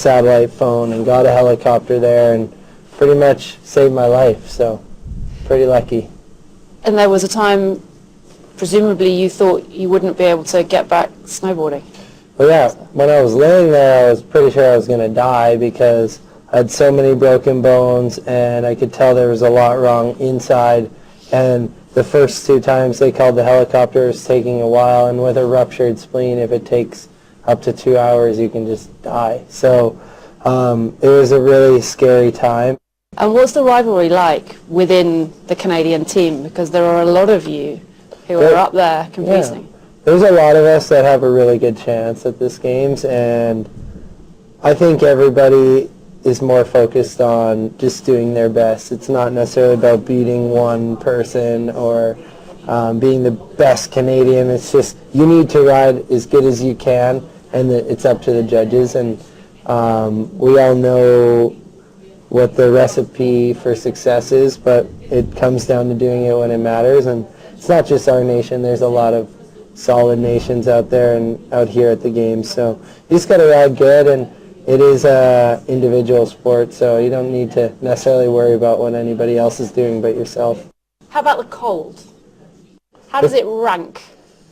satellite phone and got a helicopter there and pretty much saved my life, so pretty lucky. And there was a time, presumably, you thought you wouldn't be able to get back snowboarding? Well, yeah, when I was laying there, I was pretty sure I was going to die because I had so many broken bones and I could tell there was a lot wrong inside. And the first 2 times they called the helicopter, it was taking a while, and with a ruptured spleen, if it takes up to 2 hours, you can just die. So it was a really scary time. And what's the rivalry like within the Canadian team? Because there are a lot of you who are up there competing. Yeah. There's a lot of us that have a really good chance at this games, and I think everybody is more focused on just doing their best. It's not necessarily about beating one person or being the best Canadian. It's just you need to ride as good as you can, and it's up to the judges. And we all know what the recipe for success is, but it comes down to doing it when it matters. And it's not just our nation. There's a lot of solid nations out there and out here at the games. So you just got to ride good, and it is a individual sport, so you don't need to necessarily worry about what anybody else is doing but yourself. How about the cold? How does it rank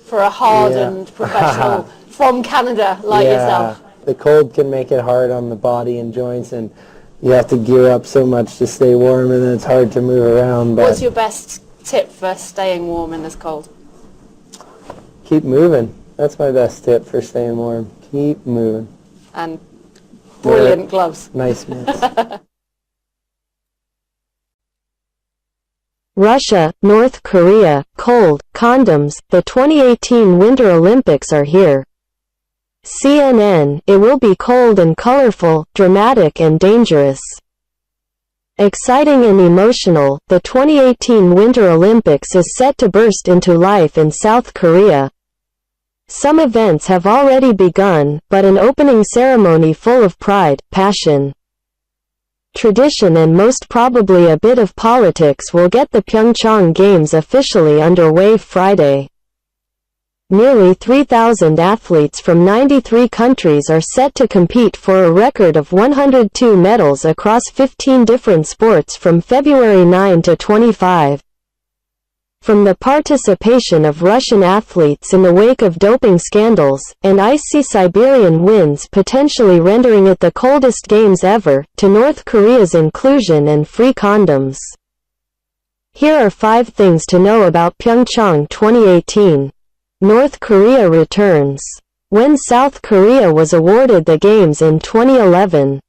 for a hardened professional from Canada like yourself? The cold can make it hard on the body and joints, and you have to gear up so much to stay warm, and then it's hard to move around. But what's your best tip for staying warm in this cold? Keep moving. That's my best tip for staying warm. Keep moving. And brilliant gloves. Nice mitts. Russia, North Korea, cold, condoms, the 2018 Winter Olympics are here. CNN, it will be cold and colorful, dramatic and dangerous. Exciting and emotional, the 2018 Winter Olympics is set to burst into life in South Korea. Some events have already begun, but an opening ceremony full of pride, passion, tradition and most probably a bit of politics will get the PyeongChang Games officially underway Friday. Nearly 3,000 athletes from 93 countries are set to compete for a record of 102 medals across 15 different sports from February 9 to 25. From the participation of Russian athletes in the wake of doping scandals, and icy Siberian winds potentially rendering it the coldest games ever, to North Korea's inclusion and free condoms. Here are 5 things to know about PyeongChang 2018. North Korea returns. When South Korea was awarded the Games in 2011,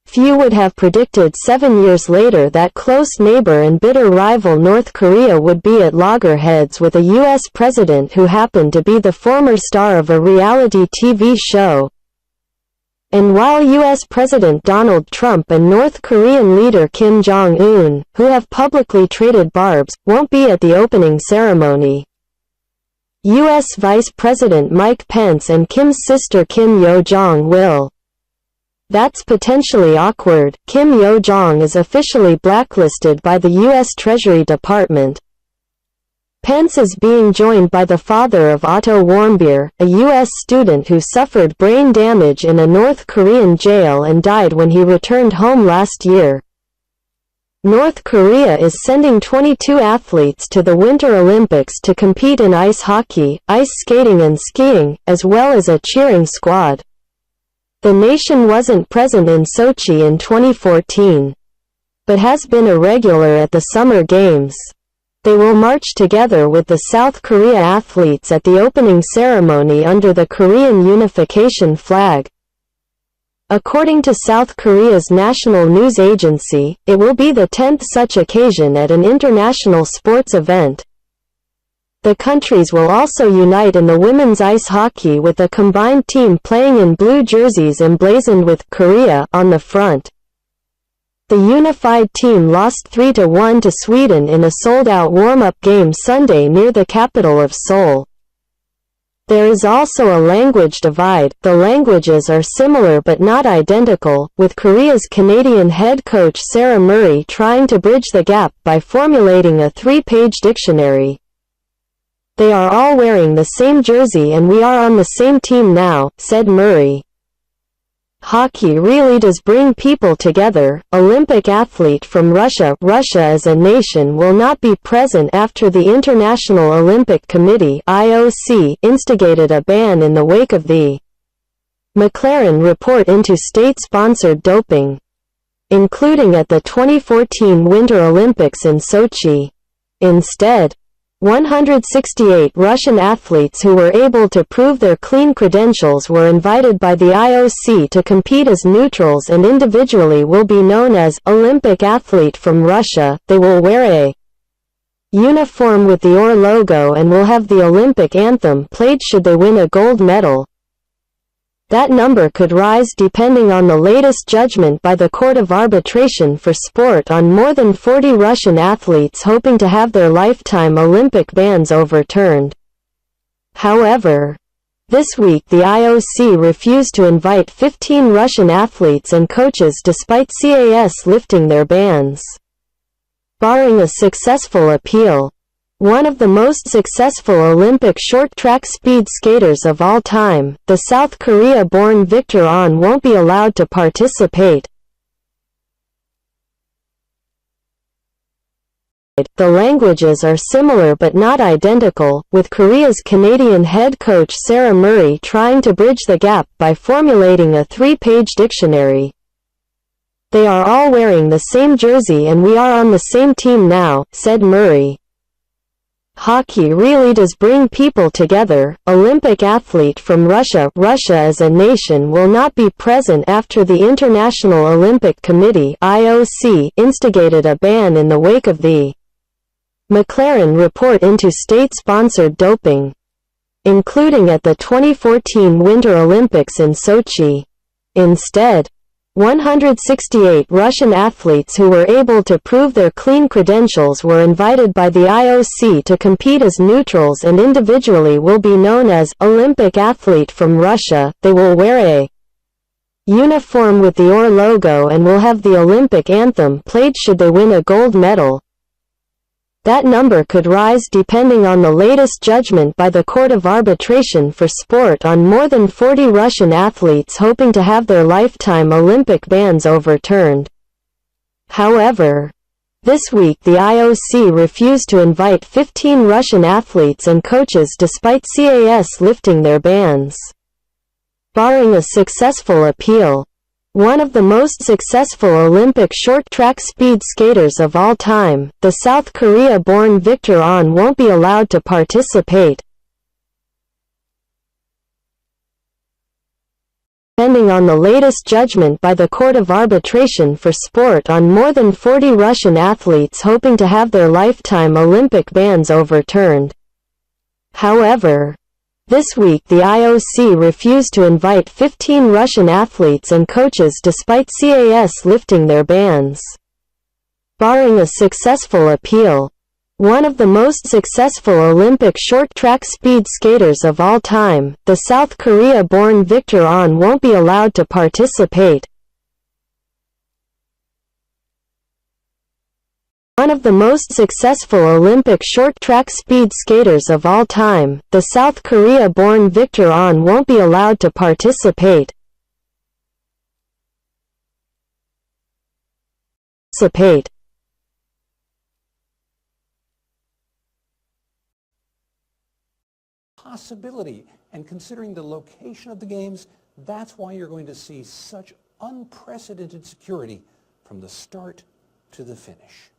few would have predicted 7 years later that close neighbor and bitter rival North Korea would be at loggerheads with a U.S. president who happened to be the former star of a reality TV show. And while U.S. President Donald Trump and North Korean leader Kim Jong-un, who have publicly traded barbs, won't be at the opening ceremony, U.S. Vice President Mike Pence and Kim's sister Kim Yo-jong will. That's potentially awkward. Kim Yo-jong is officially blacklisted by the U.S. Treasury Department. Pence is being joined by the father of Otto Warmbier, a U.S. student who suffered brain damage in a North Korean jail and died when he returned home last year. North Korea is sending 22 athletes to the Winter Olympics to compete in ice hockey, ice skating and skiing, as well as a cheering squad. The nation wasn't present in Sochi in 2014, but has been a regular at the Summer Games. They will march together with the South Korea athletes at the opening ceremony under the Korean unification flag. According to South Korea's national news agency, it will be the 10th such occasion at an international sports event. The countries will also unite in the women's ice hockey with a combined team playing in blue jerseys emblazoned with Korea on the front. The unified team lost 3-1 to Sweden in a sold-out warm-up game Sunday near the capital of Seoul. There is also a language divide. The languages are similar but not identical, with Korea's Canadian head coach Sarah Murray trying to bridge the gap by formulating a 3-page dictionary. They are all wearing the same jersey and we are on the same team now, said Murray. Hockey really does bring people together. Olympic athlete from Russia. Russia as a nation will not be present after the International Olympic Committee (IOC) instigated a ban in the wake of the McLaren report into state-sponsored doping, including at the 2014 Winter Olympics in Sochi. Instead, 168 Russian athletes who were able to prove their clean credentials were invited by the IOC to compete as neutrals and individually will be known as Olympic athlete from Russia. They will wear a uniform with the OR logo and will have the Olympic anthem played should they win a gold medal. That number could rise depending on the latest judgment by the Court of Arbitration for Sport on more than 40 Russian athletes hoping to have their lifetime Olympic bans overturned. However, this week the IOC refused to invite 15 Russian athletes and coaches despite CAS lifting their bans. Barring a successful appeal, one of the most successful Olympic short-track speed skaters of all time, the South Korea-born Victor Ahn won't be allowed to participate. The languages are similar but not identical, with Korea's Canadian head coach Sarah Murray trying to bridge the gap by formulating a 3-page dictionary. "They are all wearing the same jersey and we are on the same team now," said Murray. Hockey really does bring people together. Olympic athlete from Russia. Russia as a nation will not be present after the International Olympic Committee (IOC) instigated a ban in the wake of the McLaren report into state-sponsored doping, including at the 2014 Winter Olympics in Sochi. Instead, 168 Russian athletes who were able to prove their clean credentials were invited by the IOC to compete as neutrals and individually will be known as Olympic athlete from Russia. They will wear a uniform with the OR logo and will have the Olympic anthem played should they win a gold medal. That number could rise depending on the latest judgment by the Court of Arbitration for Sport on more than 40 Russian athletes hoping to have their lifetime Olympic bans overturned. However, this week the IOC refused to invite 15 Russian athletes and coaches despite CAS lifting their bans. Barring a successful appeal, one of the most successful Olympic short-track speed skaters of all time, the South Korea-born Victor Ahn won't be allowed to participate. Depending on the latest judgment by the Court of Arbitration for Sport on more than 40 Russian athletes hoping to have their lifetime Olympic bans overturned. However, this week the IOC refused to invite 15 Russian athletes and coaches despite CAS lifting their bans. Barring a successful appeal, one of the most successful Olympic short-track speed skaters of all time, the South Korea-born Victor Ahn won't be allowed to participate. One of the most successful Olympic short-track speed skaters of all time, the South Korea-born Victor Ahn won't be allowed to participate. Possibility, and considering the location of the games, that's why you're going to see such unprecedented security from the start to the finish.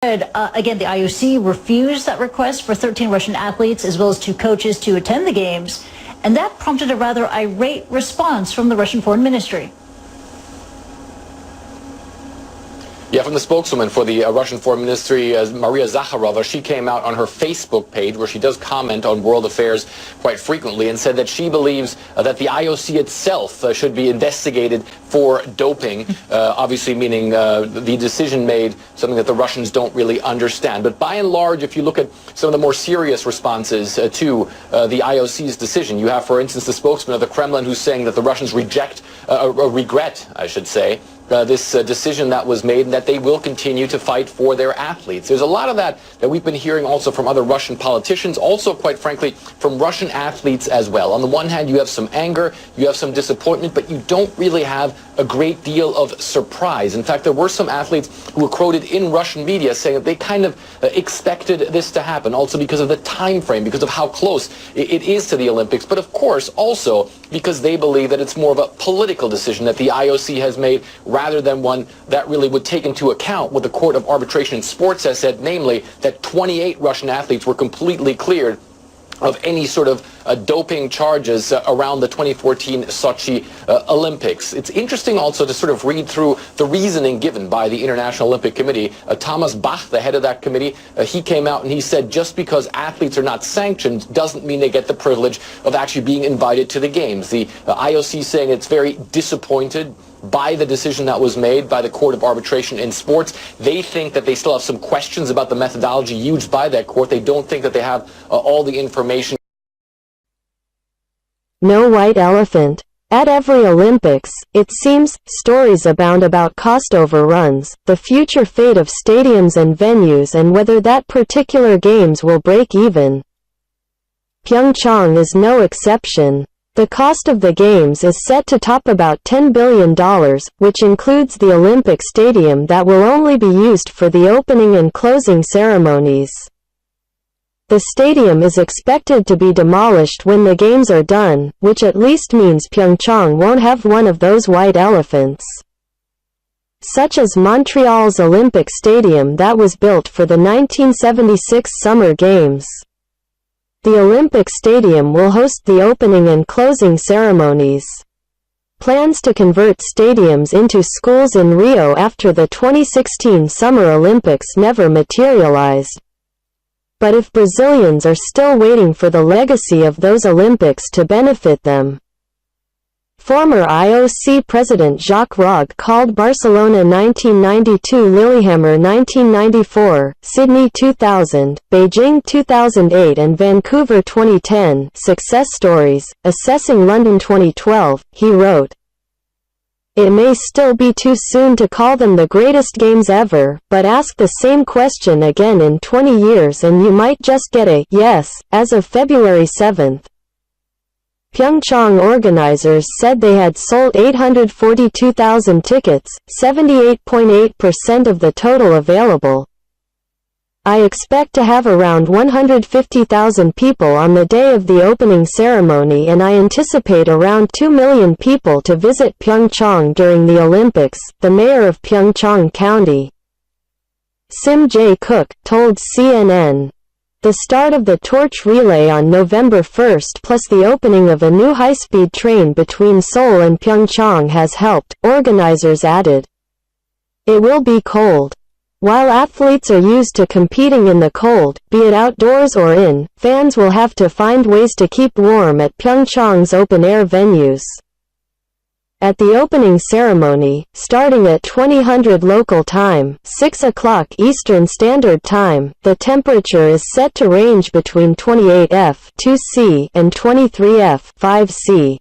Again, the IOC refused that request for 13 Russian athletes as well as 2 coaches to attend the games, and that prompted a rather irate response from the Russian Foreign Ministry. Yeah, from the spokeswoman for the Russian Foreign Ministry, Maria Zakharova, she came out on her Facebook page where she does comment on world affairs quite frequently and said that she believes that the IOC itself should be investigated for doping, obviously meaning the decision made, something that the Russians don't really understand. But by and large, if you look at some of the more serious responses to the IOC's decision, you have, for instance, the spokesman of the Kremlin who's saying that the Russians regret, I should say, this decision that was made, and that they will continue to fight for their athletes. There's a lot of that we've been hearing also from other Russian politicians, also, quite frankly, from Russian athletes as well. On the one hand, you have some anger, you have some disappointment, but you don't really have a great deal of surprise. In fact, there were some athletes who were quoted in Russian media saying that they kind of expected this to happen, also because of the time frame, because of how close it is to the Olympics, but of course also because they believe that it's more of a political decision that the IOC has made, rather than one that really would take into account what the Court of Arbitration in Sports has said, namely that 28 Russian athletes were completely cleared of any sort of doping charges around the 2014 Sochi Olympics. It's interesting also to sort of read through the reasoning given by the International Olympic Committee. Thomas Bach, the head of that committee, he came out and he said just because athletes are not sanctioned doesn't mean they get the privilege of actually being invited to the games. The IOC saying it's very disappointed by the decision that was made by the Court of Arbitration in Sports. They think that they still have some questions about the methodology used by that court. They don't think that they have all the information. No white elephant. At every Olympics, it seems, stories abound about cost overruns, the future fate of stadiums and venues, and whether that particular games will break even. PyeongChang is no exception. The cost of the Games is set to top about $10 billion, which includes the Olympic Stadium that will only be used for the opening and closing ceremonies. The stadium is expected to be demolished when the Games are done, which at least means PyeongChang won't have one of those white elephants, such as Montreal's Olympic Stadium that was built for the 1976 Summer Games. The Olympic Stadium will host the opening and closing ceremonies. Plans to convert stadiums into schools in Rio after the 2016 Summer Olympics never materialized. But if Brazilians are still waiting for the legacy of those Olympics to benefit them. Former IOC President Jacques Rogge called Barcelona 1992 Lillehammer 1994, Sydney 2000, Beijing 2008 and Vancouver 2010 success stories. Assessing London 2012, he wrote, "It may still be too soon to call them the greatest games ever, but ask the same question again in 20 years and you might just get a yes." As of February 7th, PyeongChang organizers said they had sold 842,000 tickets, 78.8% of the total available. "I expect to have around 150,000 people on the day of the opening ceremony and I anticipate around 2 million people to visit PyeongChang during the Olympics," the mayor of PyeongChang County, Sim Jae-kook, told CNN. The start of the torch relay on November 1st plus the opening of a new high-speed train between Seoul and PyeongChang has helped, organizers added. It will be cold. While athletes are used to competing in the cold, be it outdoors or in, fans will have to find ways to keep warm at PyeongChang's open-air venues. At the opening ceremony, starting at 2000 local time, 6 o'clock Eastern Standard Time, the temperature is set to range between 28°F (2°C) and 23°F (5°C).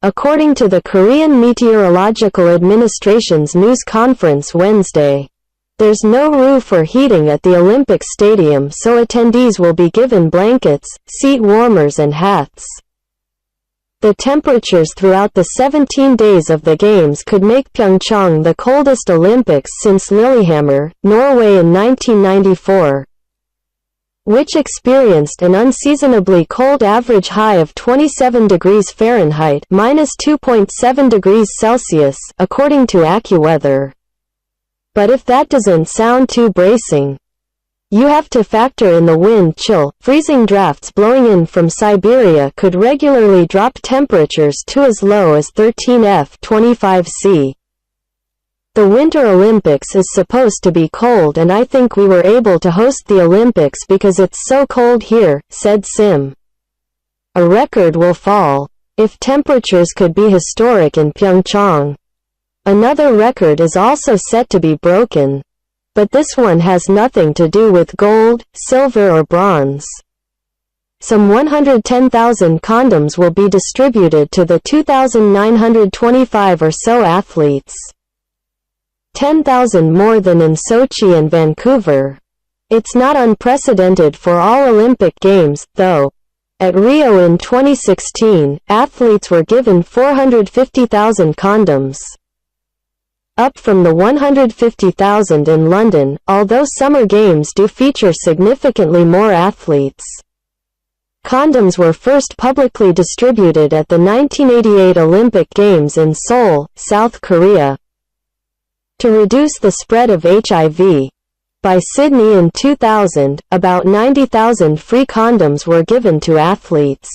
According to the Korean Meteorological Administration's news conference Wednesday, there's no roof or heating at the Olympic Stadium, so attendees will be given blankets, seat warmers and hats. The temperatures throughout the 17 days of the Games could make PyeongChang the coldest Olympics since Lillehammer, Norway in 1994, which experienced an unseasonably cold average high of 27 degrees Fahrenheit (-2.7 degrees Celsius), according to AccuWeather. But if that doesn't sound too bracing, you have to factor in the wind chill. Freezing drafts blowing in from Siberia could regularly drop temperatures to as low as 13°F (25°C). The Winter Olympics is supposed to be cold and I think we were able to host the Olympics because it's so cold here, said Sim. A record will fall. If temperatures could be historic in PyeongChang. Another record is also set to be broken. But this one has nothing to do with gold, silver or bronze. Some 110,000 condoms will be distributed to the 2,925 or so athletes. 10,000 more than in Sochi and Vancouver. It's not unprecedented for all Olympic Games, though. At Rio in 2016, athletes were given 450,000 condoms, up from the 150,000 in London, although Summer Games do feature significantly more athletes. Condoms were first publicly distributed at the 1988 Olympic Games in Seoul, South Korea. To reduce the spread of HIV. By Sydney in 2000, about 90,000 free condoms were given to athletes.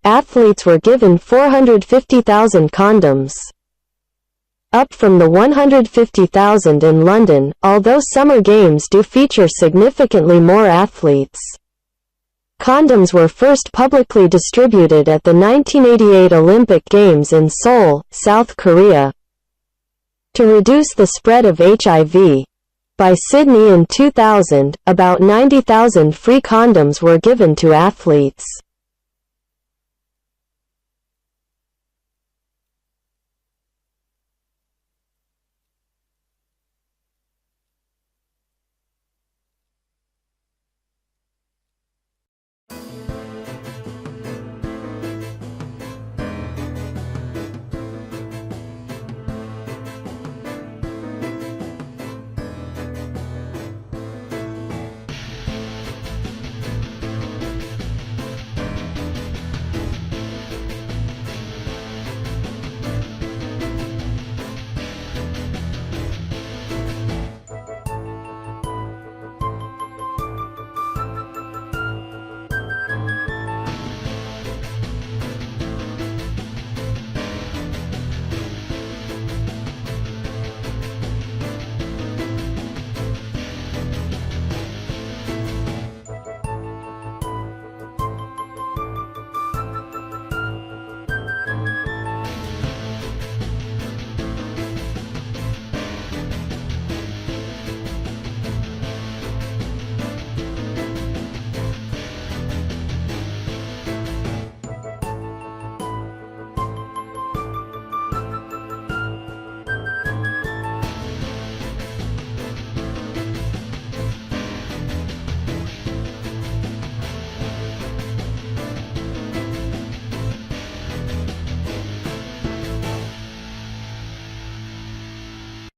Athletes were given 450,000 condoms, up from the 150,000 in London, although Summer Games do feature significantly more athletes. Condoms were first publicly distributed at the 1988 Olympic Games in Seoul, South Korea. To reduce the spread of HIV. By Sydney in 2000, about 90,000 free condoms were given to athletes.